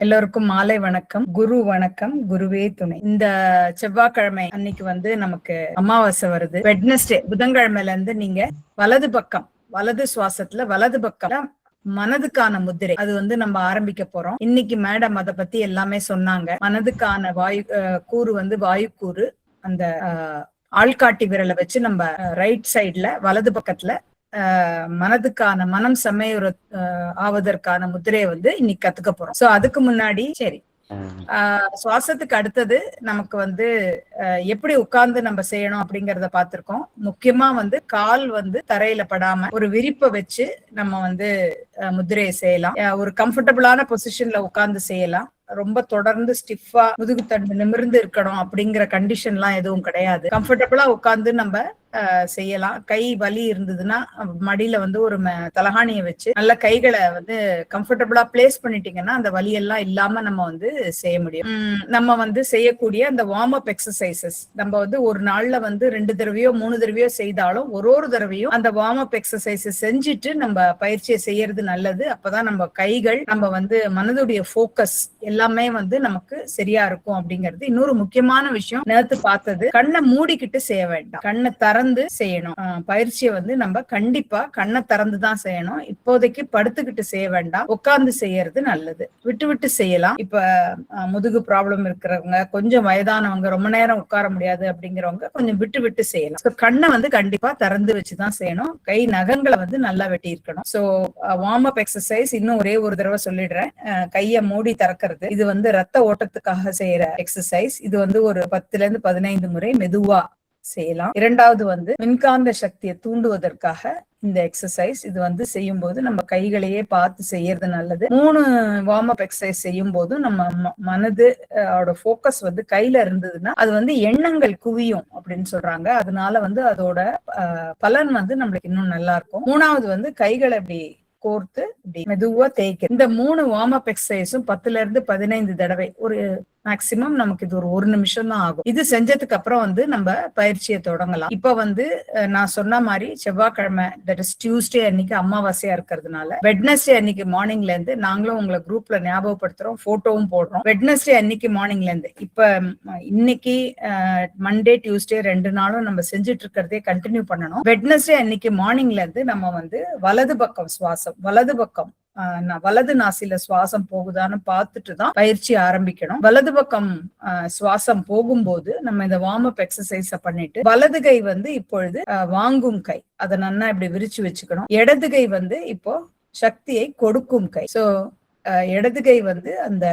எல்லோருக்கும் மாலை வணக்கம். குரு வணக்கம். குருவே துணை. இந்த செவ்வாய்க்கிழமை அன்னைக்கு நமக்கு அமாவாசை வருது. வெட்னஸ்டே புதன்கிழமையில இருந்து நீங்க வலது பக்கம், வலது சுவாசத்துல வலது பக்கம் மனதுக்கான முத்திரை அது நம்ம ஆரம்பிக்க போறோம். இன்னைக்கு மேடம் அத பத்தி எல்லாமே சொன்னாங்க. மனதுக்கான வாயு கூறு வாயு கூறு. அந்த ஆள்காட்டி விரலை வச்சு நம்ம ரைட் சைட்ல வலது பக்கத்துல மனதுக்கான மனம் செம்மையுற ஆவதற்கான முத்திரையை இன்னைக்கு கத்துக்க போறோம். சோ அதுக்கு முன்னாடி சரி சுவாசத்துக்கு அடுத்தது நமக்கு எப்படி உட்கார்ந்து நம்ம செய்யணும் அப்படிங்கறத பார்த்திருக்கோம். முக்கியமா கால் தரையில படாம ஒரு விரிப்பை வச்சு நம்ம முத்திரையை செய்யலாம். ஒரு கம்ஃபர்டபுளான பொசிஷன்ல உட்கார்ந்து செய்யலாம். ரொம்ப தொடர்ந்து ஸ்டிஃபா முதுகு தண்டு நிமிர்ந்து இருக்கணும் அப்படிங்கிற கண்டிஷன் எல்லாம் எதுவும் கிடையாது. கம்ஃபர்டபுளா உட்கார்ந்து நம்ம செய்யலாம். கை வலி இருந்ததுன்னா மடியில ஒரு தலகாணியை வச்சு நல்ல கைகளை கம்ஃபர்டபுளா பிளேஸ் பண்ணிட்டீங்கன்னா அந்த வலி எல்லாம் இல்லாம நம்ம செய்ய முடியும். நம்ம செய்யக்கூடிய அந்த வார்ம் அப் எக்ஸசைசஸ் நம்ம ஒரு நாள்ல 2 தடவையோ 3 தடவையோ செய்தாலும் ஒரு தடவையும் அந்த வார்ம் அப் எக்ஸசைசஸ் செஞ்சுட்டு நம்ம பயிற்சியை செய்யறது நல்லது. அப்பதான் நம்ம கைகள் நம்ம மனதுடைய போக்கஸ் எல்லாமே நமக்கு சரியா இருக்கும் அப்படிங்கிறது. இன்னொரு முக்கியமான விஷயம் நேத்து பார்த்தது, கண்ணை மூடிக்கிட்டு செய்ய வேண்டாம், கண்ணை திறந்து செய்யணும். பயிற்சியை நம்ம கண்டிப்பா கண்ணை திறந்துதான் செய்யணும். இப்போதைக்கு படுத்துக்கிட்டு செய்ய வேண்டாம், உட்கார்ந்து செய்யறது நல்லது. விட்டு விட்டு செய்யலாம். இப்ப முதுகு ப்ராப்ளம் இருக்கிறவங்க, கொஞ்சம் வயதானவங்க, ரொம்ப நேரம் உட்கார முடியாது அப்படிங்கிறவங்க கொஞ்சம் விட்டு விட்டு செய்யலாம். கண்ணை கண்டிப்பா திறந்து வச்சுதான் செய்யணும். கை நகங்களை நல்லா வெட்டி இருக்கணும். சோ வார்ம் அப் எக்ஸசைஸ் இன்னும் ஒரே ஒரு தடவை சொல்லிடுறேன். கையை மூடி திறக்கிறது இது ரத்த ஓட்டத்துக்காக செய்யற எக்ஸசைஸ். இது ஒரு 10 to 15 முறை மெதுவா செய்யலாம். இரண்டாவது மின்காந்த சக்தியை தூண்டுவதற்காக இந்த எக்ஸசைஸ். இது செய்யும் போது நம்ம கைகளையே பார்த்து செய்யறது நல்லது. 3 வார்ம் அப் எக்ஸசைஸ் செய்யும் போதும் நம்ம மனது போக்கஸ் கையில இருந்ததுன்னா அது எண்ணங்கள் குவியும் அப்படின்னு சொல்றாங்க. அதனால அதோட பலன் நம்மளுக்கு இன்னும் நல்லா இருக்கும். மூணாவது கைகளை இப்படி கோர்த்து இப்படி மெதுவா தேய்க்க. இந்த 3 வார்ம் அப் எக்ஸசைஸும் 10 to 15 தடவை, ஒரு மேக்சிமம் நமக்கு இது ஒரு 1 நிமிஷம் தான் ஆகும். இது செஞ்சதுக்கு அப்புறம் நம்ம பயிற்சியை தொடங்கலாம். இப்ப நான் சொன்ன மாதிரி செவ்வாய்க்கிழமை, தட் இஸ் டியூஸ்டே அன்னைக்கு அமாவாசையா இருக்கிறதுனால வெட்னஸ்டே அன்னைக்கு மார்னிங்ல இருந்து நாங்களும் உங்களை குரூப்ல ஞாபகப்படுத்துறோம், போட்டோவும் போடுறோம். வெட்னஸ்டே அன்னைக்கு மார்னிங்ல இருந்து இப்ப இன்னைக்கு மண்டே டியூஸ்டே 2 நாளும் நம்ம செஞ்சுட்டு இருக்கிறதே கண்டினியூ பண்ணணும். வெட்னஸ்டே அன்னைக்கு மார்னிங்ல இருந்து நம்ம வலது பக்கம் சுவாசம், வலது பக்கம் வலது நாசில சுவாசம் போகுதான்னு பார்த்துட்டு தான் பயிற்சி ஆரம்பிக்கணும். வலது பக்கம் சுவாசம் போகும்போது நம்ம இந்த வார்ம் அப் எக்ஸசைஸ பண்ணிட்டு வலது கை இப்பொழுது வாங்கும் கை, அதை நல்லா இப்படி விரிச்சு வச்சுக்கணும். இடது கை இப்போ சக்தியை கொடுக்கும் கை. சோ இடது கை அந்த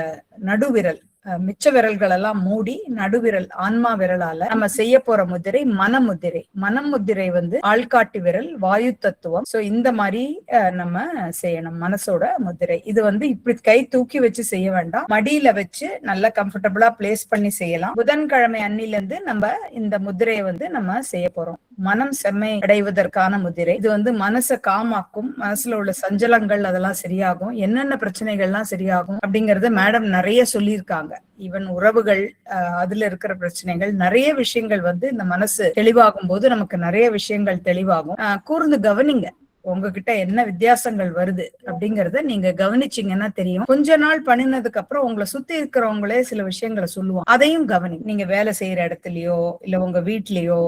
நடுவிரல், மிச்ச விரல்கள் எல்லாம் மூடி நடுவிரல் ஆன்மா விரலால நம்ம செய்ய போற முத்திரை மனமுத்திரை. மனமுத்திரை ஆள்காட்டி விரல் வாயு தத்துவம். சோ இந்த மாதிரி நம்ம செய்யணும் மனசோட முத்திரை. இது இப்படி கை தூக்கி வச்சு செய்ய வேண்டாம், மடியில வச்சு நல்லா கம்ஃபர்டபுளா பிளேஸ் பண்ணி செய்யலாம். புதன்கிழமை அன்னில இருந்து நம்ம இந்த முத்திரையை நம்ம செய்ய போறோம். மனம் செம்மை அடைவதற்கான முதிரை. இது மனசை காமாக்கும், மனசுல உள்ள சஞ்சலங்கள் அதெல்லாம் சரியாகும், என்னென்ன பிரச்சனைகள்லாம் சரியாகும் அப்படிங்கறத மேடம் நிறைய சொல்லியிருக்காங்க. ஈவன் உறவுகள், அதுல இருக்கிற பிரச்சனைகள், நிறைய விஷயங்கள் இந்த மனசு தெளிவாகும் போது நமக்கு நிறைய விஷயங்கள் தெளிவாகும். கூர்ந்து கவனிங்க, உங்ககிட்ட என்ன வித்தியாசங்கள் வருது அப்படிங்கறத நீங்க கவனிச்சீங்கன்னா தெரியும். கொஞ்ச நாள் பண்ணினதுக்கு அப்புறம் உங்களை சுத்தி இருக்கிறவங்களே சில விஷயங்களை சொல்லுவாங்க, அதையும் கவனி. நீங்க வேலை செய்யற இடத்துலயோ இல்ல உங்க வீட்லயோ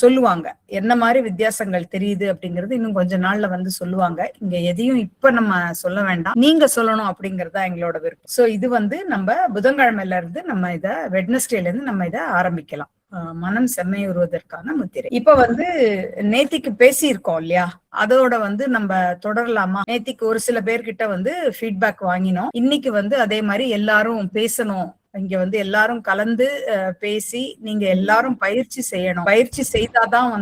சொல்லுவாங்க என்ன மாதிரி வித்தியாசங்கள் தெரியுது அப்படிங்கறது. இன்னும் கொஞ்ச நாள்ல சொல்லுவாங்க. இங்க எதையும் இப்ப நம்ம சொல்ல வேண்டாம், நீங்க சொல்லணும் அப்படிங்கறதா எங்களோட விருப்பம். சோ இது நம்ம புதன்கிழமையில இருந்து நம்ம இத வெட்னஸ்டேல இருந்து நம்ம இத ஆரம்பிக்கலாம். மனம் செம்மையுறுவதற்கான முத்திரை. இப்ப நேத்திக்கு பேசியிருக்கோம் இல்லையா, அதோட நம்ம தொடரலாமா? நேத்திக்கு ஒரு சில பேர்கிட்ட ஃபீட்பேக் வாங்கினோம். இன்னைக்கு அதே மாதிரி எல்லாரும் பேசணும், இங்க எல்லாரும் கலந்து பேசி நீங்க எல்லாரும் பயிற்சி செய்யணும். பயிற்சி செய்தாதான்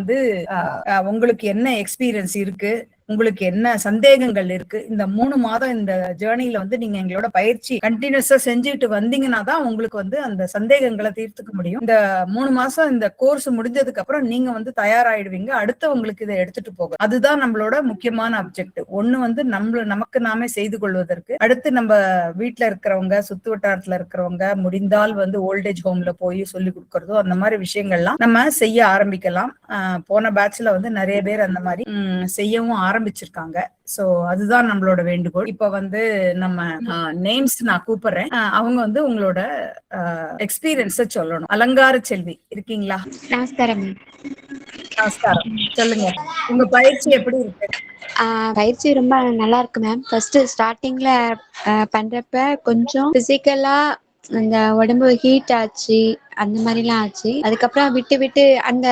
உங்களுக்கு என்ன எக்ஸ்பீரியன்ஸ் இருக்கு, உங்களுக்கு என்ன சந்தேகங்கள் இருக்கு, இந்த 3 மாதம் இந்த ஜேர்னில நீங்க எங்களோட பயிற்சி கண்டினியூஸா செஞ்சுட்டு வந்தீங்கன்னா தான் உங்களுக்கு அந்த சந்தேகங்களை தீர்த்துக்க முடியும். இந்த 3 மாசம் இந்த கோர்ஸ் முடிஞ்சதுக்கு அப்புறம் நீங்க தயாராயிடுவீங்க, அடுத்தவங்களுக்கு இதை எடுத்துட்டு போக. அதுதான் நம்மளோட முக்கியமான அப்ஜெக்டிவ். ஒண்ணு நமக்கு நாமே செய்து கொள்வதற்கு, அடுத்து நம்ம வீட்டுல இருக்கிறவங்க, சுத்து வட்டாரத்துல இருக்கிறவங்க, முடிந்தால் ஓல்டேஜ் ஹோம்ல போய் சொல்லி கொடுக்கறதோ, அந்த மாதிரி விஷயங்கள்லாம் நம்ம செய்ய ஆரம்பிக்கலாம். போன பேட்ச்ல நிறைய பேர் அந்த மாதிரி செய்யவும் ஆரம்பிச்சிருக்காங்க. சோ அதுதான் நம்மளோட வேண்டுகோள். இப்ப வந்து நம்ம நேம்ஸ் நான் கூப்பிடுறேன். அவங்க வந்து உங்களோட எக்ஸ்பீரியன்ஸ சொல்லணும். அலங்கார செல்வி இருக்கீங்களா? நமஸ்காரம். நமஸ்காரம். சொல்லுங்க, உங்க பயிற்சி எப்படி இருக்கு? பயிற்சி ரொம்ப நல்லா இருக்கு மேம். ஃபர்ஸ்ட் ஸ்டார்டிங்ல பண்றப்ப கொஞ்சம் பிசிக்கலா அந்த உடம்பு ஹீட் ஆச்சு, அந்த மாதிரிலாம் ஆச்சு. அதுக்கப்புறம் விட்டு விட்டு அந்த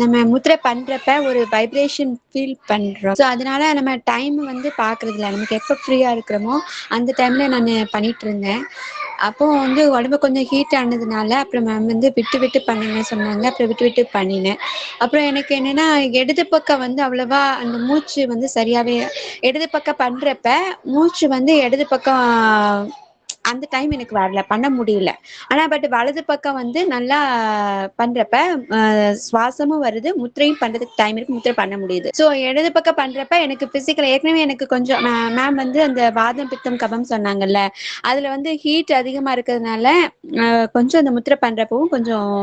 நம்ம முத்திரை பண்றப்ப ஒரு வைப்ரேஷன் ஃபீல் பண்றோம். ஸோ அதனால நம்ம டைம் வந்து பாக்குறது இல்லை. நமக்கு எப்போ ஃப்ரீயா இருக்கிறோமோ அந்த டைம்ல நான் பண்ணிட்டு இருந்தேன். அப்போ வந்து உடம்பு கொஞ்சம் ஹீட் ஆனதுனால அப்புறம் மேம் வந்து விட்டு விட்டு பண்ணுங்க சொன்னாங்க. அப்புறம் விட்டு விட்டு பண்ணினேன். அப்புறம் எனக்கு என்னன்னா இடது பக்கம் வந்து அவ்வளவா அந்த மூச்சு வந்து சரியாவே இடது பக்கம் பண்றப்ப மூச்சு வந்து இடது பக்கம் அந்த டைம் எனக்கு வரல, பண்ண முடியல. ஆனா பட் வலது பக்கம் வந்து நல்லா பண்றப்ப சுவாசமும் வருது, முத்திரையும் பண்றதுக்கு டைம் இருக்கு, முத்திரை பண்ண முடியுது. ஸோ இடது பக்கம் பண்றப்ப எனக்கு பிசிக்கல் ஏற்கனவே எனக்கு கொஞ்சம் மேம் வந்து அந்த வாதம் பித்தம் கபம் சொன்னாங்கல்ல, அதுல வந்து ஹீட் அதிகமா இருக்கிறதுனால கொஞ்சம் அந்த முத்திரை பண்றப்பவும் கொஞ்சம்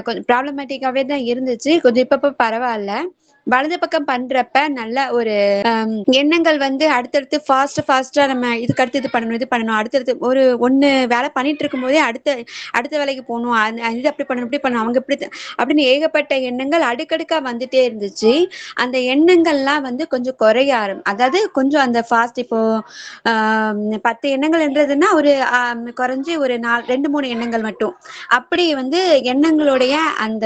கொஞ்சம் ப்ராப்ளமேட்டிக்காவே தான் இருந்துச்சு. கொஞ்சம் இப்ப பரவாயில்ல. வலது பக்கம் பண்றப்ப நல்ல ஒரு எண்ணங்கள் வந்து அடுத்தடுத்து ஃபாஸ்டா நம்ம இதுக்கு அடுத்து இது பண்ணணும், இது பண்ணணும், அடுத்தடுத்து ஒரு ஒண்ணு வேலை பண்ணிட்டு இருக்கும் போதே அடுத்த வேலைக்கு போகணும், இது அப்படி பண்ணணும், இப்படி பண்ணணும், அவங்க இப்படி அப்படின்னு ஏகப்பட்ட எண்ணங்கள் அடுக்கடுக்கா வந்துட்டே இருந்துச்சு. அந்த எண்ணங்கள்லாம் வந்து கொஞ்சம் குறைய அதாவது கொஞ்சம் அந்த ஃபாஸ்ட் இப்போ 10 எண்ணங்கள்ன்றதுன்னா ஒரு குறைஞ்சி ஒரு 2-3 எண்ணங்கள் மட்டும். அப்படி வந்து எண்ணங்களுடைய அந்த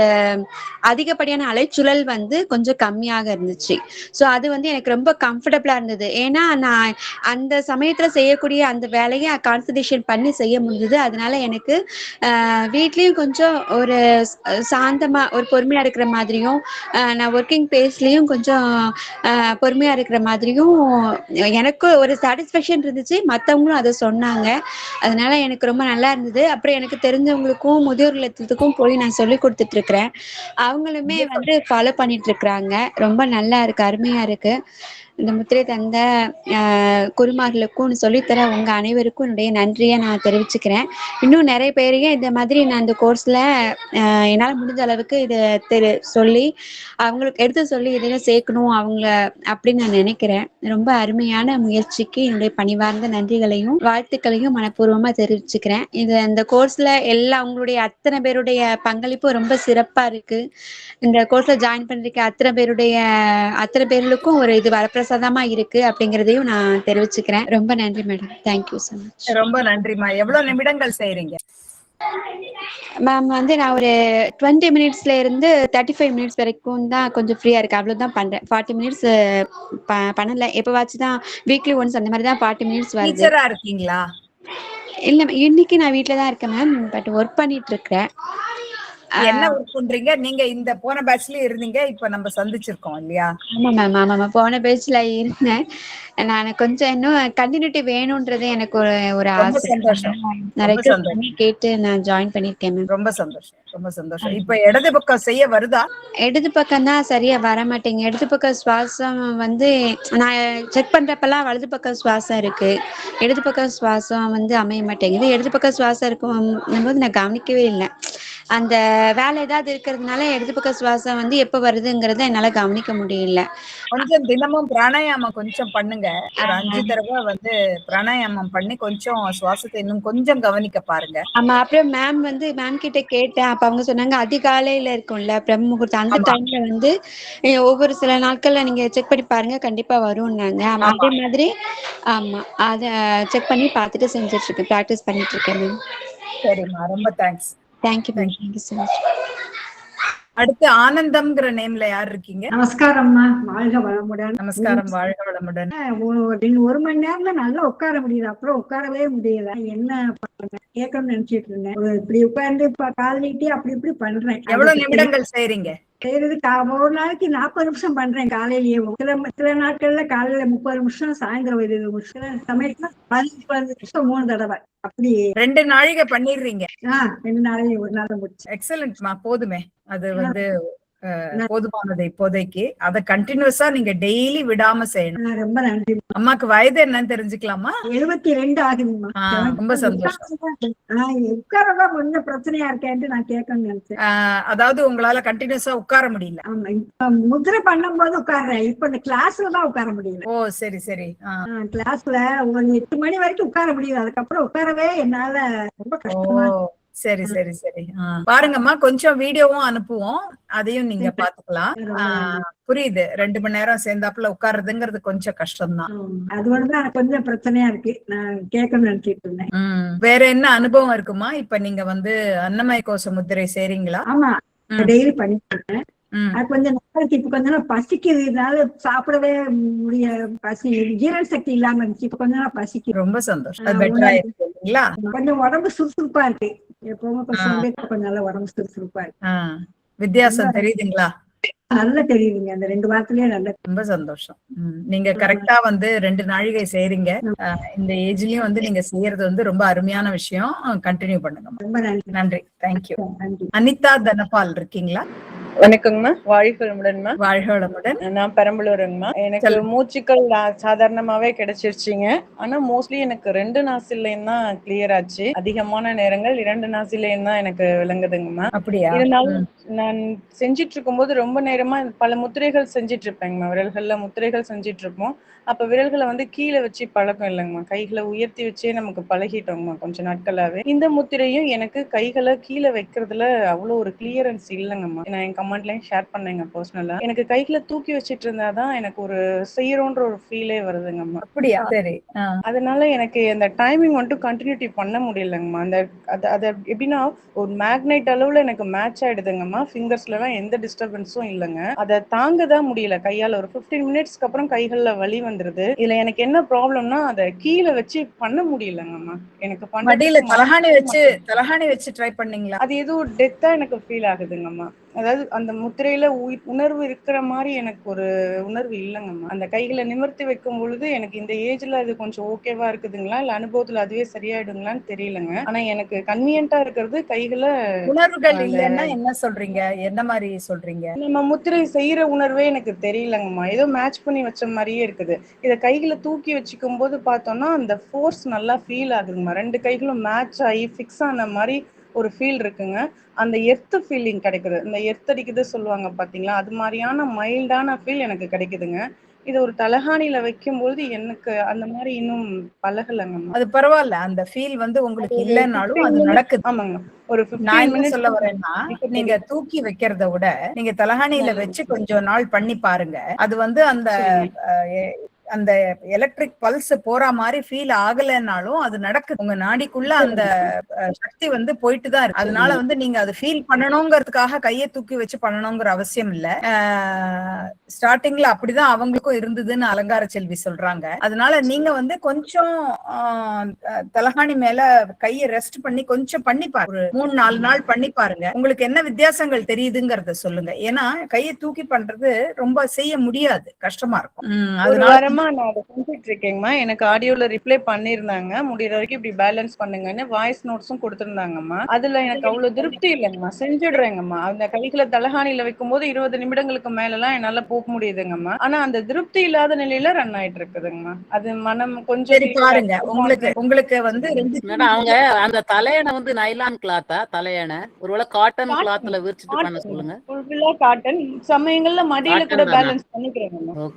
அதிகப்படியான அலைச்சுழல் வந்து கொஞ்சம் கம்மியாக இருந்துச்சு. ஸோ அது வந்து எனக்கு ரொம்ப கம்ஃபர்டபுளா இருந்தது. ஏன்னா நான் அந்த சமயத்துல செய்யக்கூடிய அந்த வேலையை கான்சன்ட்ரேஷன் பண்ணி செய்ய முடிஞ்சது. அதனால எனக்கு வீட்லயும் கொஞ்சம் ஒரு சாந்தமா ஒரு பொறுமையா இருக்கிற மாதிரியும், நான் ஒர்க்கிங் பிளேஸ்லயும் கொஞ்சம் பொறுமையா இருக்கிற மாதிரியும் எனக்கு ஒரு சாட்டிஸ்ஃபேக்ஷன் இருந்துச்சு. மற்றவங்களும் அதை சொன்னாங்க. அதனால எனக்கு ரொம்ப நல்லா இருந்தது. அப்புறம் எனக்கு தெரிஞ்சவங்களுக்கும் முதியோர் இல்லத்துக்கும் போய் நான் சொல்லி கொடுத்துட்டு இருக்கிறேன். அவங்களுமே வந்து ஃபாலோ பண்ணிட்டு இருக்கிறாங்க. ரொம்ப நல்லா இருக்கு, அருமையா இருக்கு. இந்த முத்திரை தந்த குருமார்களுக்கும் சொல்லித்தர உங்க அனைவருக்கும் என்னுடைய நன்றியை நான் தெரிவிச்சுக்கிறேன். இன்னும் நிறைய பேரையும் இந்த மாதிரி நான் இந்த கோர்ஸ்ல என்னால் முடிஞ்ச அளவுக்கு இதை சொல்லி அவங்களுக்கு எடுத்து சொல்லி இதையும் சேர்க்கணும் அவங்கள அப்படின்னு நான் நினைக்கிறேன். ரொம்ப அருமையான முயற்சிக்கு என்னுடைய பணிவார்ந்த நன்றிகளையும் வாழ்த்துக்களையும் மனப்பூர்வமா தெரிவிச்சுக்கிறேன். இந்த கோர்ஸ்ல உங்களுடைய அத்தனை பேருடைய பங்களிப்பு ரொம்ப சிறப்பா இருக்கு. இந்த கோர்ஸ்ல ஜாயின் பண்றதுக்கு அத்தனை பேர்களுக்கும் ஒரு இது வரப்பிரசாதமா இருக்கு அப்படிங்கறதையும் நான் தெரிவிச்சுக்கிறேன். ரொம்ப நன்றி மேடம். Thank you so much. ரொம்ப நன்றிமா. எவ்வளவு நிமிடங்கள் செய்றீங்க மேம்? வந்து நான் ஒரு 20 மினிட்ஸ்ல இருந்து 35 மினிட்ஸ் வரைக்கும் தான் கொஞ்சம் ஃப்ரீயா இருக்கு. அவ்வளவுதான் பண்றேன். 40 மினிட்ஸ் பண்ணல. எப்பவாச்சும் தான் வீக்லி ஒன்ஸ் அந்த மாதிரி தான் 40 மினிட்ஸ் வருது. டீச்சரா இருக்கீங்களா? இல்ல, இன்னைக்கு நான் வீட்டுல தான் இருக்கேன் மேம். பட் ஒர்க் பண்ணிட்டு இருக்கிறேன். என்ன ஒர்க் பண்றீங்க நீங்க? இந்த போன பேட்ச்ல இருந்தீங்க, இப்ப நம்ம சந்திச்சிருக்கோம் இல்லையா? ஆமா மேம், ஆமா மேம். போன பேட்ச்ல இருந்தேன். நான் கொஞ்சம் இன்னும் கண்டினியூட்டி வேணும்ன்றது எனக்கு ஒரு ஆசை. சந்தோஷம். நான் ரெக்வெஸ்ட் பண்ணி கேட்டு நான் ஜாயின் பண்ணிருக்கேன் மேம். ரொம்ப சந்தோஷம், ரொம்ப சந்தோஷம். இப்ப இடது பக்கம் செய்ய வருதா? இடது பக்கம் தான் சரியா வர மாட்டேங்க. இடது பக்கம் சுவாசம் வந்து நான் செக் பண்றப்பெல்லாம் வலது பக்கம் சுவாசம் இருக்கு, இடது பக்கம் சுவாசம் வந்து அமைய மாட்டேங்குது. இடது பக்கம் சுவாசம் இருக்கும் போது நான் கவனிக்கவே இல்லை. அந்த வேலை ஏதாவது இருக்கிறதுனால இடது பக்க சுவாசம் வந்து எப்ப வருதுங்கிறத என்னால கவனிக்க முடியல. கொஞ்சம் தினமும் பிராணாயாமம் கொஞ்சம் பண்ணுங்க. ஒரு 5 தடவை வந்து பிராணாயாமம் பண்ணி கொஞ்சம் சுவாசத்தை இன்னும் கொஞ்சம் கவனிக்க பாருங்க. ஆமா. அப்புறம் மேம் கிட்ட கேட்டேன். அப்ப அவங்க சொன்னாங்க அதிகாலையில இருக்கும்ல பிரம்ம முகூர்த்தம், அந்த டைம்ல வந்து ஒவ்வொரு சில நாட்கள்ல நீங்க செக் பண்ணி பாருங்க, கண்டிப்பா வரும்னாங்க. அதே மாதிரி ஆமா, அத செக் பண்ணி பார்த்துட்டு செஞ்சுட்டு இருக்கேன், பிராக்டிஸ் பண்ணிட்டு இருக்கேன் மேம். சரிம்மா, ரொம்ப thanks. Thank you ma'am. Thank you so much. அடுத்து ஆனந்தம்ங்கிற நேம்ல யார் இருக்கீங்க? நமஸ்காரம்மா, வாழ்க வளமுடன். நமஸ்காரம், வாழ்க வளமுடன். ஒரு மணி நேரம்ல நல்லா உட்கார முடியுது, அப்புறம் உட்காரவே முடியல. என்ன கேட்கணும்னு நினைச்சிட்டு இருந்தேன். இப்படி உட்கார்ந்து கால் நீட்டி அப்படி இப்படி பண்றேன். எவ்வளவு நிமிடங்கள் செய்றீங்க? செய்யறது ஒரு நாளைக்கு 40 நிமிஷம் பண்றேன். காலையிலேயே சில நாட்கள்ல காலையில 30 நிமிஷம், சாயந்தரம் 20 நிமிஷம், சில சமயத்துல 15 நிமிஷம் 3 தடவை. அப்படி 2 நாழிகை பண்ணிடுறீங்க? 2 நாளைக்கு ஒரு நாள் முடிச்சு. எக்ஸலன்ட்மா, போதுமே. அது வந்து போதுமானது இப்போதைக்கு. அத கண்டினியூஸா நீங்க டெய்லி விடாம செய்யணும். ரொம்ப நன்றி. அம்மாக்கு வயது என்னன்னு தெரிஞ்சுக்கலாமா? 72 ஆகுதுங்கம்மா. ரொம்ப சந்தோஷம். உட்காரதான் கொஞ்சம் பிரச்சனையா இருக்கேன்ட்டு நான் கேட்கணும்னு நினைச்சேன். அதாவது உங்களால கண்டினியூஸா உட்கார முடியல. ஆமா, இப்ப முதிரை பண்ணும்போது உட்கார்றேன். இப்ப இந்த கிளாஸ்ல தான் உட்கார முடியல. ஓ சரி சரி. கிளாஸ்ல ஒரு 8 மணி வரைக்கும் உட்கார முடியும். அதுக்கப்புறம் உட்காரவே என்னால ரொம்ப கஷ்டமா இருக்கு. சரி சரி சரி. பாருங்கம்மா, கொஞ்சம் வீடியோவும் அனுப்புவோம், அதையும் நீங்க பாத்துக்கலாம். புரியுது, 2 மணி நேரம் சேர்ந்தாப்புல உட்கார்றதுங்கிறது கொஞ்சம் கஷ்டம்தான். அது ஒண்ணுதான் எனக்கு கொஞ்சம் பிரச்சனையா இருக்கு. நான் கேட்கணும்னு நினைச்சிட்டு இருந்தேன். வேற என்ன அனுபவம் இருக்குமா? இப்ப நீங்க வந்து அன்னமய கோஷ முத்திரை செய்றீங்களா? ஆமா, டெய்லி பண்ணிட்டு இருக்கேன். அது கொஞ்சம் நாளைக்கு இப்ப கொஞ்ச நாள் பசிக்கிறதுனால சாப்பிடவே முடிய, பசி ஜீரண சக்தி இல்லாம இருந்துச்சு. இப்ப கொஞ்ச நாள் பசிக்கு. ரொம்ப சந்தோஷம். அது பெட்டரா இருக்குங்களா? கொஞ்சம் உடம்பு சுறுசுறுப்பா இருக்கு. எப்பவுமே கொஞ்சம் நல்லா உடம்பு சுறுசுறுப்பா இருக்கு. வித்தியாசம் தெரியுதுங்களா? நல்லா தெரியுதுங்க. அந்த 2 வாரத்திலேயே நல்ல. ரொம்ப சந்தோஷம். நீங்க கரெக்டா வந்து 2 நாழிகை செய்றீங்க. இந்த ஏஜ்லயும் வந்து நீங்க செய்யறது வந்து ரொம்ப அருமையான விஷயம். கண்டினியூ பண்ணுங்க. ரொம்ப நன்றி. நன்றி. தேங்க்யூ. அனிதா தனபால் இருக்கீங்களா? வணக்கங்கம்மா. வாழ்க வளமுடன்மா. வாழ்க வளமுடன். நான் பெரம்பலூருங்கம்மா. எனக்கு மூச்சுக்கள் சாதாரணமாவே கிடைச்சிருச்சுங்க. ஆனா மோஸ்ட்லி எனக்கு 2 நாசிலையும் தான் கிளியர் ஆச்சு. அதிகமான நேரங்கள் 2 நாசிலையும் தான் எனக்கு விளங்குதுங்கம்மா. அப்படியா? இருந்தாலும் நான் செஞ்சிட்டு இருக்கும்போது ரொம்ப நேரமா பல முத்திரைகள் செஞ்சிட்டு இருப்பேங்கம்மா. விரல்கள்ல முத்திரைகள் செஞ்சிட்டு இருப்போம். அப்ப விரல்களை வந்து கீழே வச்சு பழக்கம் இல்லைங்கம்மா. கைகளை உயர்த்தி வச்சே நமக்கு பழகிட்டோங்கம்மா கொஞ்ச நாட்களாவே. இந்த முத்திரையும் எனக்கு கைகளை கீழே வைக்கிறதுல அவ்வளவு ஒரு கிளியரன்ஸ் இல்லைங்கம்மா. நான் என் கமெண்ட்லயும் ஷேர் பண்ணேங்க பர்சனலா. எனக்கு கைகளை தூக்கி வச்சிட்டு இருந்தாதான் எனக்கு ஒரு செய்யறோன்ற ஒரு ஃபீலே வருதுங்கம்மா. அப்படியா? சரி. அதனால எனக்கு அந்த டைமிங் வந்துட்டு கண்டினியூட்டி பண்ண முடியலங்கம்மா. அந்த அது எப்படின்னா ஒரு மேக்னெட் அளவுல எனக்கு மேட்ச் ஆயிடுதுங்கம்மா. ஃபிங்கர்ஸ்ல எல்லாம் எந்த டிஸ்டர்பன்ஸும் இல்லைங்க. அதை தாங்க தான் முடியல. கையால ஒரு 15 மினிட்ஸ்க்கு அப்புறம் கைகள்ல வலி வந்துருது. இதுல எனக்கு என்ன ப்ராப்ளம்னா அதை கீழே வச்சு பண்ண முடியலங்கம்மா. எனக்கு மடியில தலகாணி வச்சு ட்ரை பண்ணீங்களா? அது ஏதோ டெத்தா எனக்கு ஃபீல் ஆகுதுங்கம்மா. அதாவது அந்த முத்திரையில உணர்வு இருக்கிற மாதிரி எனக்கு ஒரு உணர்வு இல்லைங்கம்மா. அந்த கைகளை நிமிர்த்தி வைக்கும் பொழுது எனக்கு இந்த ஏஜ்ல அது கொஞ்சம் ஓகேவா இருக்குதுங்களா, இல்ல அனுபவத்துல அதுவே சரியாயிடுங்களான்னு தெரியலங்க. ஆனா எனக்கு கன்வீனியன்ட்டா இருக்கிறது கைகளை. உணர்வுகள் இல்லைன்னா என்ன சொல்றீங்க? என்ன மாதிரி சொல்றீங்க? நம்ம முத்திரை செய்யற உணர்வே எனக்கு தெரியலங்கம்மா. ஏதோ மேட்ச் பண்ணி வச்ச மாதிரியே இருக்குது. இதை கைகளை தூக்கி வச்சுக்கும் போது பார்த்தோம்னா அந்த ஃபோர்ஸ் நல்லா ஃபீல் ஆகுதுங்கம்மா. 2 கைகளும் மேட்ச் ஆகி ஃபிக்ஸ் ஆன மாதிரி ஒரு ஃபீல் இருக்குங்க. அந்த எர்த் ஃபீலிங் கிடைக்குது. இந்த எர்த் அடிக்குது சொல்லுவாங்க பாத்தீங்களா, அது மாதிரியான மைல்டான ஃபீல் எனக்கு கிடைக்குதுங்க. இது ஒரு தலகாணியில வைக்கும்போது எனக்கு அந்த மாதிரி இன்னும் பழகலங்கம்மா. அது பரவாயில்ல. அந்த ஃபீல் வந்து உங்களுக்கு இல்லைன்னாலும் அது நடக்குது. ஆமாங்க. ஒரு 15 நான் என்ன மினிட்ஸ் சொல்ல வரேன்னா, நீங்க தூக்கி வைக்கிறத விட நீங்க தலகாணியில வச்சு கொஞ்சம் நாள் பண்ணி பாருங்க. அது வந்து அந்த எலக்ட்ரிக் பல்ஸ் போற மாதிரி ஃபீல் ஆகலைன்னாலும் அது நடக்குது. உங்க நாடிக்குள்ள அந்த சக்தி வந்து போயிட்டு தான் இருக்கு. அதனால வந்து நீங்க அது ஃபீல் பண்ணணுங்கிறதுக்காக கையை தூக்கி வச்சு பண்ணணுங்கிற அவசியம் இல்ல. ஸ்டார்டிங்ல அப்படிதான் அவங்களுக்கும் இருந்ததுன்னு அலங்கார செல்வி சொல்றாங்க. அதனால நீங்க வந்து கொஞ்சம் தலகாணி மேல கையை ரெஸ்ட் பண்ணி கொஞ்சம் பண்ணி பாருங்க. 3-4 நாள் பண்ணி பாருங்க. உங்களுக்கு என்ன வித்தியாசங்கள் தெரியுதுங்கிறத சொல்லுங்க. ஏன்னா கையை தூக்கி பண்றது ரொம்ப செய்ய முடியாது, கஷ்டமா இருக்கும். அதனால நான் அதை செஞ்சுட்டு இருக்கேங்கம்மா. எனக்கு ஆடியோல ரிப்ளை பண்ணிருந்தாங்க, முடியற வரைக்கும் இப்படி பேலன்ஸ் பண்ணுங்கன்னு வாய்ஸ் நோட்ஸும் கொடுத்திருந்தாங்கம்மா. அதுல எனக்கு அவ்வளவு திருப்தி இல்லைங்கம்மா. செஞ்சிடுறேங்கம்மா. அந்த கைகளை தலகாணியில வைக்கும் போது 20 நிமிடங்களுக்கு மேல எல்லாம் என்னால போக முடியுதுங்கம்மா. ஆனா அந்த திருப்தி இல்லாத நிலையில ரன் ஆயிட்டு இருக்குதுங்கம்மா. அது மனம் கொஞ்சம் பாருங்க. உங்களுக்கு வந்து அவங்க அந்த தலையணை வந்து நைலான் கிளாத்தா? தலையணை ஒருவேளை காட்டன் கிளாத்ல விரிச்சிட்டு பண்ண சொல்லுங்க. ஃபுல்லா காட்டன். சமயங்கள்ல மடியில கூட பேலன்ஸ் பண்ணிக்கிறேங்கம்மா.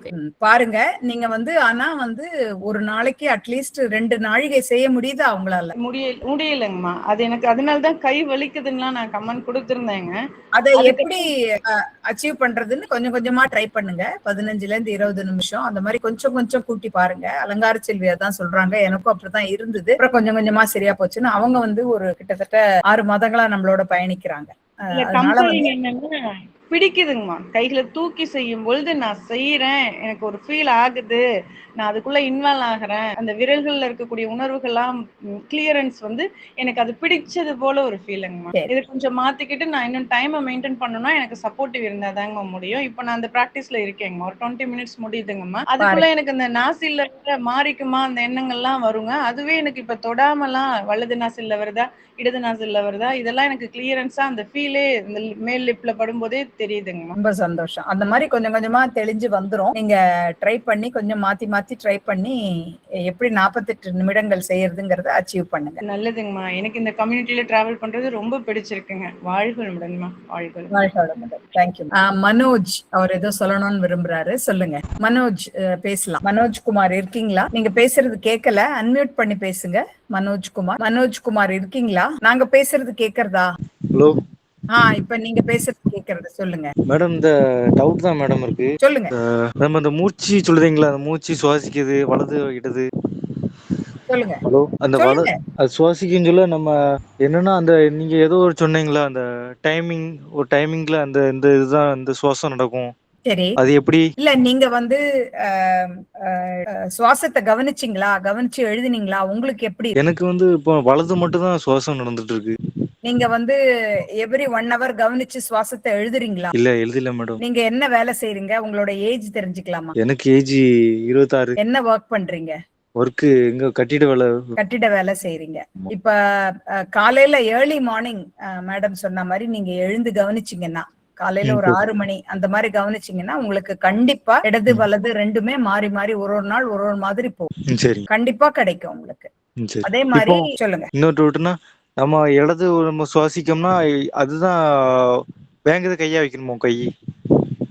பாருங்க. நீங்க வந்து ஆனா வந்து ஒரு நாளைக்கு அட்லீஸ்ட் 2 நாழிகை செய்ய முடியுதா அவங்களால? முடியலங்கம்மா. அது எனக்கு அதனாலதான் கை வலிக்குதுன்னா நான் கமெண்ட் கொடுத்திருந்தேங்க. அதை எப்படி அச்சீவ் பண்றதுன்னு கொஞ்சம் கொஞ்சமா ட்ரை பண்ணுங்க. 15ல இருந்து 20 நிமிஷம் அந்த மாதிரி கொஞ்சம் கொஞ்சம் கூட்டி பாருங்க. அலங்கார செல்வியா தான் சொல்றாங்க, எனக்கும் அப்படிதான் இருந்தது. அப்புறம் கொஞ்சம் கொஞ்சமா சரியா போச்சுன்னு அவங்க வந்து ஒரு கிட்டத்தட்ட 6 மாதங்களா நம்மளோட பயணிக்கிறாங்க. பிடிக்குதுங்கம்மா. கைகளை தூக்கி செய்யும் பொழுது நான் செய்யறேன், எனக்கு ஒரு ஃபீல் ஆகுது, நான் அதுக்குள்ள இன்வால்வ் ஆகிறேன், அந்த விரல்கள்ல இருக்கக்கூடிய உணர்வுகள்லாம் கிளியரன்ஸ் வந்து எனக்கு அது பிடிச்சது போல ஒரு ஃபீலுங்கம்மா. இதை கொஞ்சம் மாத்திக்கிட்டு நான் இன்னும் டைமை மெயின்டைன் பண்ணணும்னா எனக்கு சப்போர்ட்டிவ் இருந்தாதாங்க முடியும். இப்ப நான் அந்த பிராக்டிஸ்ல இருக்கேங்கம்மா. ஒரு 20 மினிட்ஸ் முடியுதுங்கம்மா. அதுக்குள்ள எனக்கு இந்த நாசில்ல மாறிக்குமா அந்த எண்ணங்கள்லாம் வருங்க. அதுவே எனக்கு இப்ப தொடாமலாம் வலது நாசில்ல வருதா இடது நாசில்ல வருதா இதெல்லாம் எனக்கு கிளியரன்ஸா அந்த ஃபீல் கையிலே இந்த மேல் லிப்ல படும்போதே தெரியுதுங்கம்மா. ரொம்ப சந்தோஷம். அந்த மாதிரி கொஞ்சம் கொஞ்சமா தெளிஞ்சு வந்துரும். நீங்க ட்ரை பண்ணி கொஞ்சம் மாத்தி மாத்தி ட்ரை பண்ணி எப்படி 48 நிமிடங்கள் செய்யறதுங்கிறத அச்சீவ் பண்ணுங்க. நல்லதுங்கம்மா. எனக்கு இந்த கம்யூனிட்டில டிராவல் பண்றது ரொம்ப பிடிச்சிருக்குங்க. வாழ்க வளமுடன்மா. வாழ்க வளமுடன். வாழ்க வளமுடன். தேங்க்யூ. மனோஜ் அவர் ஏதோ சொல்லணும்னு விரும்புறாரு, சொல்லுங்க. மனோஜ் பேசலாம். மனோஜ் குமார் இருக்கீங்களா? நீங்க பேசுறது கேட்கல, அன்மியூட் பண்ணி பேசுங்க. மனோஜ் குமார், மனோஜ் குமார் இருக்கீங்களா? நாங்க பேசுறது கேக்குறதா? ஹலோ. இப்ப நீங்க பேசுறது கேக்குறது, சொல்லுங்க மேடம். இந்த டவுட் தான் மேடம் இருக்கு. சொல்லுங்க. நம்ம இந்த மூச்சு சொல்றீங்களா, அந்த மூச்சு சுவாசிக்கிறது வலது இடது. சொல்லுங்க. ஹலோ. அந்த சொல்லுங்க. அது சுவாசிக்கும் சொல்ல நம்ம என்னன்னா அந்த நீங்க ஏதோ ஒரு சொன்னீங்களா, அந்த டைமிங், ஒரு டைமிங்ல அந்த இந்த இதுதான் இந்த சுவாசம் நடக்கும். சரி. அது எப்படி? இல்ல நீங்க வந்து சுவாசத்தை கவனிச்சீங்களா, கவனிச்சு எழுதினீங்களா? உங்களுக்கு எப்படி? எனக்கு வந்து இப்போ வலது மட்டும் தான் சுவாசம் நடந்துட்டு இருக்கு. நீங்க வந்து எவ்ரி 1 hour கவனிச்சு சுவாசத்தை எழுதுறீங்களா? இல்ல எழுதல மேடம். நீங்க என்ன வேலை செய்றீங்க? உங்களோட ஏஜ் தெரிஞ்சுக்கலாமா? எனக்கு ஏஜ் 26. என்ன ஒர்க் பண்றீங்க? ஒர்க் எங்க கட்டிட வேலை. கட்டிட வேலை செய்றீங்க. இப்ப காலையில ஏர்லி மார்னிங் மேடம் சொன்ன மாதிரி நீங்க எழுந்து கவனிச்சீங்கன்னா, காலையில ஒரு 6 மணி அந்த மாதிரி கவனிச்சீங்கன்னா உங்களுக்கு கண்டிப்பா இடது வலது ரெண்டுமே மாறி மாறி ஒரு ஒரு நாள் ஒரு ஒரு மாதிரி போகும். சரி. கண்டிப்பா கிடைக்கும் உங்களுக்கு. அதே மாதிரி சொல்லுங்க. இன்னொரு டவுட்னா, நம்ம இடது நம்ம சுவாசிக்கோம்னா அதுதான் வேங்கத கையா வைக்கணுமோ, கை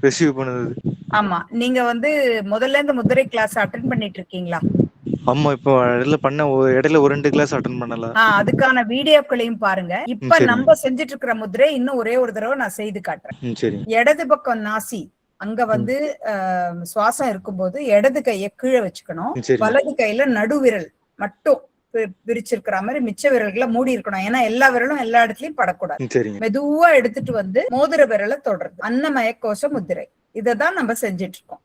ரிசீவ் பண்ணுது. ஆமா. நீங்க வந்து முதல்ல இந்த முதிரை கிளாஸ் அட்டென்ட் பண்ணிட்டு இருக்கீங்களா? ஆமா. இப்போ இடையில ஒரு 2 கிளாஸ் அட்டென்ட் பண்ணல. அதுக்கான வீடியோக்களையும் பாருங்க. இப்ப நம்ம செஞ்சுட்டு இருக்கிற முதிரை இன்னும் ஒரே ஒரு தடவை நான் செய்து காட்டுறேன். சரி. இடது பக்கம் நாசி அங்க வந்து சுவாசம் இருக்கும்போது இடது கையை கீழே வச்சுக்கணும். வலது கையில நடுவிரல் மட்டும் விரிச்சிருக்கிற மாதிரி மிச்ச விரல்களை மூடி இருக்கணும். ஏன்னா எல்லா விரலும் எல்லா இடத்துலயும் படக்கூடாது. மெதுவா எடுத்துட்டு வந்து மோதிர விரலை தொடருது. அன்னமய கோஷ முதிரை. இததான் நம்ம செஞ்சிட்டு இருக்கோம்.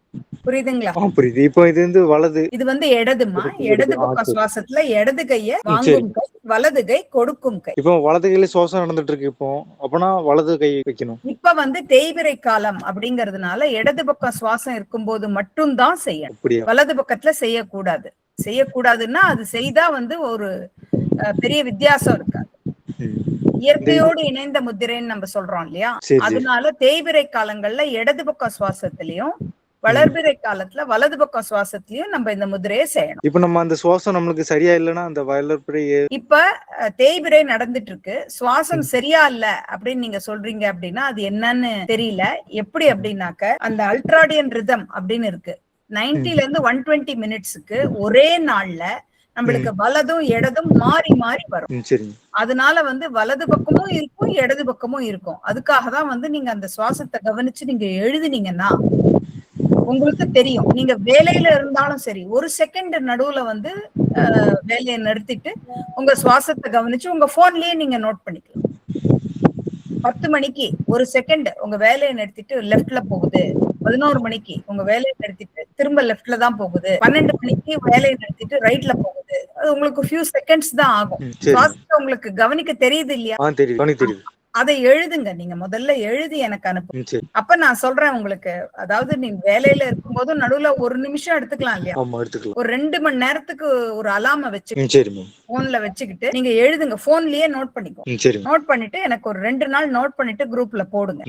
புரியுதுங்களா? புரியுது. இப்போ இது வந்து வலது, இது வந்து இடதுமா. இடது பக்கம் சுவாசத்துல இடது கைய வாங்கும் கை, வலது கை கொடுக்கும் கை. இப்போ வலது கையில சுவாசம் நடந்துட்டு இருக்கு. இப்போ அப்பனா வலது கை வைக்கணும். இப்ப வந்து தேய்பிறை காலம் அப்படிங்கறதுனால இடது பக்கம் சுவாசம் இருக்கும்போது மட்டும்தான் செய்யணும். வலது பக்கத்துல செய்யக்கூடாது. செய்யக்கூடாதுன்னா அது செய்தா வந்து ஒரு பெரிய வித்தியாசம் இருக்காது. இயற்கையோடு இணைந்த முத்திரைன்னு நம்ம சொல்றோம் இல்லையா? அதனால தேய்பிறை காலங்கள்ல இடது பக்கம் சுவாசத்திலையும் வளர்பிறை காலத்துல வலது பக்கம் சுவாசத்திலையும் நம்ம இந்த முதிரையை செய்யணும். இப்ப நம்ம அந்த சுவாசம் நம்மளுக்கு சரியா இல்லைன்னா அந்த வளர்பிறை. இப்ப தேய்பிறை நடந்துட்டு இருக்கு, சுவாசம் சரியா இல்ல அப்படின்னு நீங்க சொல்றீங்க அப்படின்னா அது என்னன்னு தெரியல. எப்படி அப்படின்னாக்க அந்த அல்ட்ராடியன் ரிதம் அப்படின்னு இருக்கு. 90ல இருந்து 120 மினிட்ஸுக்கு ஒரே நாள்ல நம்மளுக்கு வலதும் இடதும் மாறி மாறி வரும். அதனால வந்து வலது பக்கமும் இருக்கும் இடது பக்கமும் இருக்கும். அதுக்காக தான் வந்து நீங்க அந்த சுவாசத்தை கவனிச்சு நீங்க எழுதினீங்கன்னா உங்களுக்கு தெரியும். நீங்க வேலையில இருந்தாலும் சரி, ஒரு செகண்ட் நடுவுல வந்து வேலையை நிறுத்திட்டு உங்க சுவாசத்தை கவனிச்சு உங்க போன்லயே நீங்க நோட் பண்ணிக்கலாம். 10 மணிக்கு ஒரு செகண்ட் உங்க வேலையை நிறுத்திட்டு லெஃப்ட்ல போகுது, 11 மணிக்கு உங்க வேலையை நிறுத்திட்டு திரும்ப லெஃப்ட்ல தான் போகுது, 12 மணிக்கு வேலையை நிறுத்திட்டு ரைட்ல போகுது. அது உங்களுக்கு ஃபியூ செகண்ட்ஸ் தான் ஆகும். சுவாசத்தை உங்களுக்கு கவனிக்க தெரியுது இல்லையா? அதை எழுதுங்க. நீங்க முதல்ல எழுதி எனக்கு அனுப்புங்க. அப்ப நான் சொல்றேன் உங்களுக்கு. அதாவது நீங்க வேலையில இருக்கும் போது நடுவுல ஒரு நிமிஷம் எடுத்துக்கலாம் இல்லையா? ஒரு 2 மணி நேரத்துக்கு ஒரு அலாம வச்சு போன்ல வச்சுக்கிட்டு நீங்க எழுதுங்க. போன்லயே நோட் பண்ணிக்கோ. நோட் பண்ணிட்டு எனக்கு ஒரு 2 நாள் நோட் பண்ணிட்டு குரூப்ல போடுங்க.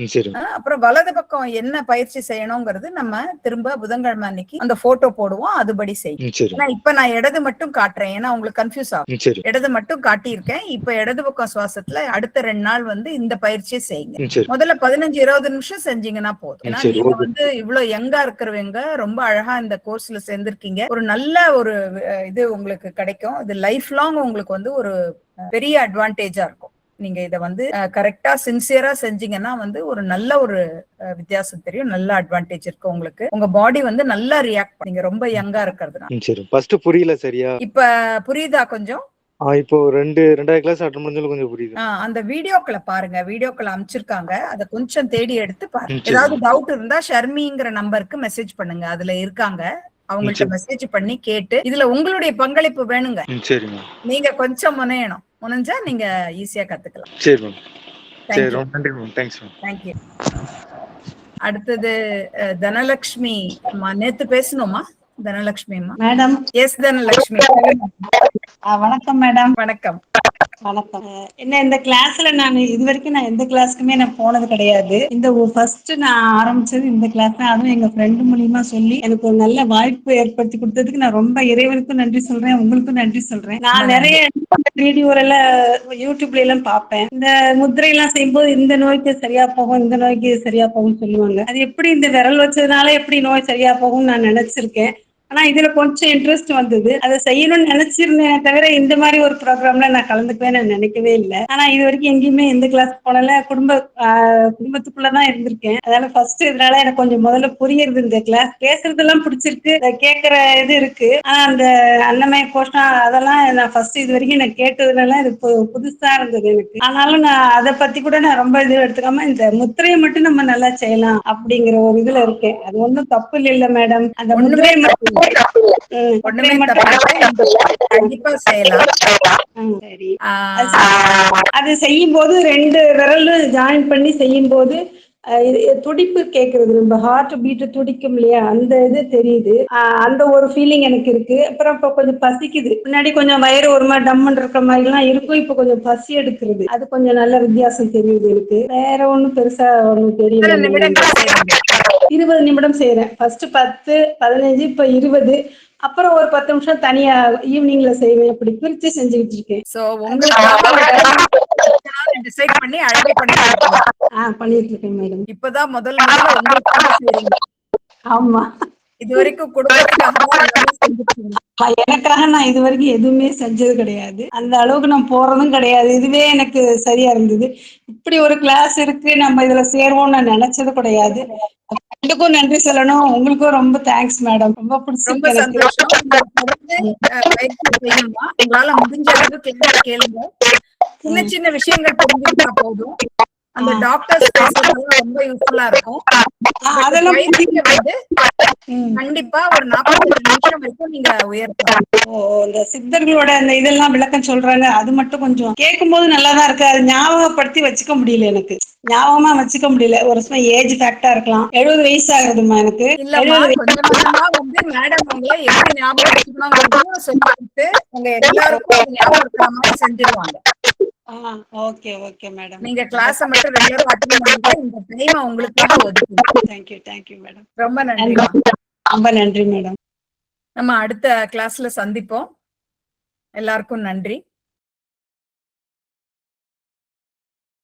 அப்புறம் வலது பக்கம் என்ன பயிற்சி செய்யணுங்கிறது நம்ம திரும்ப புதன்கிழமை அன்னைக்கு அந்த போட்டோ போடுவோம். அதுபடி செய்யும். ஏன்னா இப்ப நான் இடது மட்டும் காட்டுறேன். ஏன்னா உங்களுக்கு கன்ஃபியூஸ் ஆகும். இடது மட்டும் காட்டியிருக்கேன். இப்ப இடது பக்கம் சுவாசத்துல அடுத்த 2 நாள் வந்து இந்த பயிற்சியை செய்யுங்க. முதல்ல 15-20 நிமிஷம் செஞ்சீங்கன்னா போதும். ஏன்னா நீங்க வந்து இவ்வளவு யங்கா இருக்கிறவங்க ரொம்ப அழகா இந்த கோர்ஸ்ல சேர்ந்திருக்கீங்க. ஒரு நல்ல ஒரு இது உங்களுக்கு கிடைக்கும். இது லைஃப் லாங் உங்களுக்கு வந்து ஒரு பெரிய அட்வான்டேஜா இருக்கும். நீங்க இத வந்து கரெக்டா சின்சியரா செஞ்சீங்கன்னா வந்து ஒரு நல்ல ஒரு வித்தியாசம் தெரியும். நல்ல அட்வான்டேஜ் இருக்கு உங்களுக்கு. உங்க பாடி வந்து நல்லா ரியாக்ட் நீங்க ரொம்ப யங்கா இருக்கிறதுனால. புரியல சரியா? இப்ப புரியுதா கொஞ்சம்? இப்போ 2 கிளாஸ் அட்டெண்ட் பண்ணது கொஞ்சம் புரியுது. அந்த வீடியோக்களை பாருங்க. வீடியோக்களை அனுப்பிச்சிருக்காங்க. அதை கொஞ்சம் தேடி எடுத்து பாருங்க. ஏதாவது டவுட் இருந்தா ஷர்மிங்கிற நம்பருக்கு மெசேஜ் பண்ணுங்க. அதுல இருக்காங்க. அவங்கள்ட்ட மெசேஜ் பண்ணி கேட்டு இதுல உங்களுடைய பங்களிப்பு வேணுங்க. நீங்க கொஞ்சம் முனையணும். முனைஞ்சா நீங்க ஈஸியா கத்துக்கலாம். சரி மேம். சரி, ரொம்ப நன்றி ma'am. Thanks ma'am. Thank you. அடுத்தது தனலட்சுமி அம்மா. நேத்து பேசணுமா தனலட்சுமி அம்மா? மேடம். எஸ் தனலட்சுமி. வணக்கம் மேடம். வணக்கம். வணக்கம். என்ன இந்த கிளாஸ்ல நான் இது வரைக்கும் நான் எந்த கிளாஸ்க்குமே நான் போனது கிடையாது. இந்த ஃபர்ஸ்ட் நான் ஆரம்பிச்சது இந்த கிளாஸ் தான். அதுவும் எங்க ஃப்ரெண்டு மூலியமா சொல்லி எனக்கு ஒரு நல்ல வாய்ப்பு ஏற்படுத்தி கொடுத்ததுக்கு நான் ரொம்ப இறைவனுக்கும் நன்றி சொல்றேன், உங்களுக்கும் நன்றி சொல்றேன். நான் நிறைய வீடியோல எல்லாம் யூடியூப்ல எல்லாம் பார்ப்பேன். இந்த முத்திரை எல்லாம் செய்யும்போது இந்த நோய்க்கு சரியா போகும், இந்த நோய்க்கு சரியா போகும் சொல்லுவாங்க. அது எப்படி இந்த விரல் வச்சதுனால எப்படி நோய் சரியா போகும்னு நான் நினைச்சிருக்கேன். ஆனா இதுல கொஞ்சம் இன்ட்ரெஸ்ட் வந்தது. அதை செய்யணும்னு நினைச்சிருந்தேன் தவிர இந்த மாதிரி ஒரு ப்ரோக்ராம்ல நான் கலந்துக்குவேன் நான் நினைக்கவே இல்லை. ஆனா இது வரைக்கும் எங்கேயுமே எந்த கிளாஸ் போனல குடும்பத்துக்குள்ளதான் இருந்திருக்கேன். அதனால ஃபர்ஸ்ட் இதனால எனக்கு கொஞ்சம் முதல்ல புரியுறது. இந்த கிளாஸ் பேசுறதெல்லாம் பிடிச்சிருக்கு, கேட்கற இது இருக்கு. ஆனா அந்த அன்னமய கோஷம் அதெல்லாம் நான் ஃபர்ஸ்ட் இது வரைக்கும் நான் கேட்டதுனால இது புதுசா இருந்தது எனக்கு. ஆனாலும் நான் அதை பத்தி கூட நான் ரொம்ப இது எடுத்துக்காம இந்த முத்திரையை மட்டும் நம்ம நல்லா செய்யலாம் அப்படிங்கிற ஒரு இதுல இருக்கேன். அது ஒன்றும் தப்பு இல்லை மேடம். அந்த ஒண்ணுமே முத்திரையை தப்பு இல்ல. ஒண்ணுமே தப்பு இல்ல. நீங்க கண்டிப்பா செய்யலாம். சரி. ஆஹ் அது செய்யும் போது 2 விரலும் ஜாயின் பண்ணி செய்யும் போது துடிப்பு கேக்குறது, நம்ம ஹார்ட் பீட் துடிக்கும் இல்லையா, அந்த இது தெரியுது. அந்த ஒரு ஃபீலிங் எனக்கு இருக்கு. அப்புறம் இப்ப கொஞ்சம் பசிக்குது. முன்னாடி கொஞ்சம் வயிறு ஒரு மாதிரி டம்முன்னு இருக்கிற மாதிரி எல்லாம் இருக்கும். இப்ப கொஞ்சம் பசி எடுக்கிறது. அது கொஞ்சம் நல்ல வித்தியாசம் தெரியுது எனக்கு. வேற ஒண்ணும் பெருசா ஒண்ணும் தெரியல. எத்தனை நிமிடங்கள் செய்றீங்க? 20 நிமிடம் செய்யறேன். ஃபர்ஸ்ட் 10, 15, இப்ப 20. அப்புறம் ஒரு 10 நிமிஷம் தனியா ஈவினிங்ல செய்வேன். இப்படி பிரிச்சு செஞ்சுக்கிட்டு இருக்கேன். சோ உங்களுக்காக ஒரு டிசைட் பண்ணி அழகு பண்ணிட்டு இருக்கீங்க. பண்ணிட்டு இருக்கேன் மேடம். இப்பதான் முதல்ல உங்களுக்காக செய்றீங்க. ஆமா. இது வரைக்கும் குடும்பத்துக்காக எல்லாமே செஞ்சிருக்கீங்க. எனக்காக நான் இது வரைக்கும் எதுவுமே செஞ்சது கிடையாது. அந்த அளவுக்கு நான் போறதும் கிடையாது. இதுவே எனக்கு சரியா இருந்தது. இப்படி ஒரு கிளாஸ் இருக்கு, நம்ம இதுல சேருவோம்னு நான் நினைச்சது கிடையாது. உங்களுக்கும் நன்றி சொல்லணும். உங்களுக்கும் ரொம்ப தேங்க்ஸ் மேடம். ரொம்ப ரொம்ப பிடிச்சிருக்கு எனக்கு. சந்தோஷம். நீங்க தொடர்ந்து பயிற்சி செய்யணுமா? உங்களால முடிஞ்ச அளவு கிளாஸ் கேளுங்க. சின்ன சின்ன விஷயங்கள் புரிஞ்சுக்கிட்டா போதும். அந்த டாக்டர்ஸ் பேசுறதெல்லாம் ரொம்ப யூஸ்ஃபுல்லா இருக்கும். அதெல்லாம் பயிற்சியை வந்து கண்டிப்பா ஒரு 45 நிமிஷம் வரைக்கும் நீங்க உயர்த்தலாம். இந்த சித்தர்களோட அந்த இதெல்லாம் விளக்கம் சொல்றாங்க. அது மட்டும் கொஞ்சம் கேட்கும் போது நல்லாதான் இருக்கு. அது ஞாபகப்படுத்தி வச்சுக்க முடியல எனக்கு. ஞாபகமா வச்சுக்க முடியல. ஒரு வருஷம் ஏஜ் ஃபேக்டா இருக்கலாம். 70 வயசு ஆகுதுமா எனக்கு. இல்லம்மா, கொஞ்சம் கொஞ்சமா வந்து மேடம் உங்களை எப்படி ஞாபகம் வச்சுக்கணுங்கிறதையும் சொல்லி கொடுத்து உங்க எல்லாருக்கும் அது ஞாபகம் இருக்கிற மாதிரி செஞ்சிருவாங்க. Okay okay madam. நீங்க கிளாஸ மட்டும் ரெகுலரா அட்டெண்ட் பண்ணுங்க. இந்த டைம் உங்களுக்காக ஒதுக்குங்க. Thank you madam. ரொம்ப நன்றி. ரொம்ப நன்றி மேடம். நம்ம அடுத்த கிளாஸ்ல சந்திப்போம். எல்லாருக்கும் நன்றி.